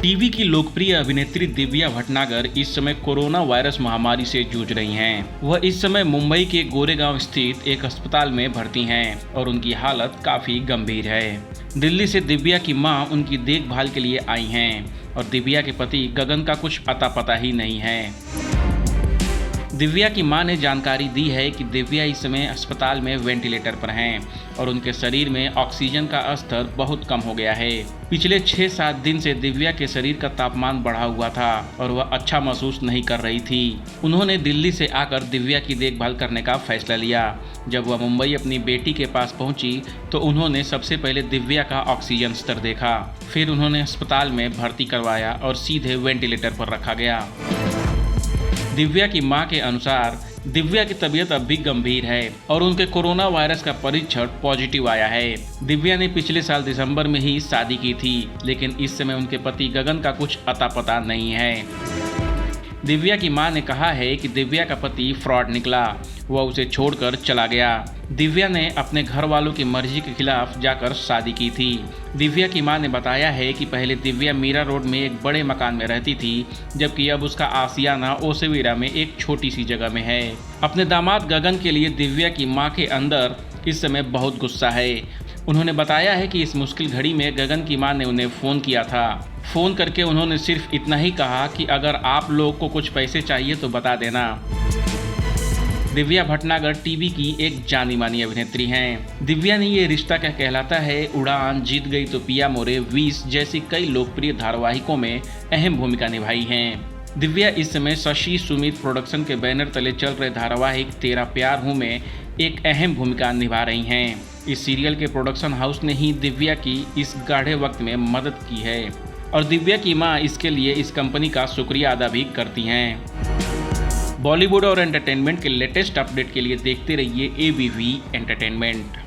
TV की लोकप्रिय अभिनेत्री दिव्या भटनागर इस समय कोरोना वायरस महामारी से जूझ रही हैं। वह इस समय मुंबई के गोरेगांव स्थित एक अस्पताल में भर्ती हैं और उनकी हालत काफी गंभीर है। दिल्ली से दिव्या की मां उनकी देखभाल के लिए आई हैं और दिव्या के पति गगन का कुछ अता पता ही नहीं है। दिव्या की मां ने जानकारी दी है कि दिव्या इस समय अस्पताल में वेंटिलेटर पर हैं और उनके शरीर में ऑक्सीजन का स्तर बहुत कम हो गया है। पिछले 6-7 दिन से दिव्या के शरीर का तापमान बढ़ा हुआ था और वह अच्छा महसूस नहीं कर रही थी। उन्होंने दिल्ली से आकर दिव्या की देखभाल करने का फैसला लिया। जब वह मुंबई अपनी बेटी के पास पहुंची तो उन्होंने सबसे पहले दिव्या का ऑक्सीजन स्तर देखा। फिर उन्होंने अस्पताल में भर्ती करवाया और सीधे वेंटिलेटर पर रखा गया। दिव्या की मां के अनुसार दिव्या की तबीयत अब भी गंभीर है और उनके कोरोना वायरस का परीक्षण पॉजिटिव आया है। दिव्या ने पिछले साल दिसंबर में ही शादी की थी, लेकिन इस समय उनके पति गगन का कुछ अता पता नहीं है। दिव्या की मां ने कहा है कि दिव्या का पति फ्रॉड निकला, वह उसे छोड़कर चला गया। दिव्या ने अपने घर वालों की मर्जी के खिलाफ जाकर शादी की थी। दिव्या की मां ने बताया है कि पहले दिव्या मीरा रोड में एक बड़े मकान में रहती थी, जबकि अब उसका आशियाना ओसेवीरा में एक छोटी सी जगह में है। अपने दामाद गगन के लिए दिव्या की मां के अंदर इस समय बहुत गुस्सा है। उन्होंने बताया है कि इस मुश्किल घड़ी में गगन की मां ने उन्हें फ़ोन किया था। फ़ोन करके उन्होंने सिर्फ इतना ही कहा कि अगर आप लोग को कुछ पैसे चाहिए तो बता देना। दिव्या भटनागर टीवी की एक जानी मानी अभिनेत्री हैं। दिव्या ने ये रिश्ता क्या कहलाता है, उड़ान, जीत गई तो पिया मोरे, 20 जैसी कई लोकप्रिय धारावाहिकों में अहम भूमिका निभाई हैं। दिव्या इस समय शशि सुमित प्रोडक्शन के बैनर तले चल रहे धारावाहिक तेरा प्यार हूँ में एक अहम भूमिका निभा रही हैं। इस सीरियल के प्रोडक्शन हाउस ने ही दिव्या की इस गाढ़े वक्त में मदद की है और दिव्या की मां इसके लिए इस कंपनी का शुक्रिया अदा भी करती हैं। बॉलीवुड और एंटरटेनमेंट के लेटेस्ट अपडेट के लिए देखते रहिए ABV एंटरटेनमेंट।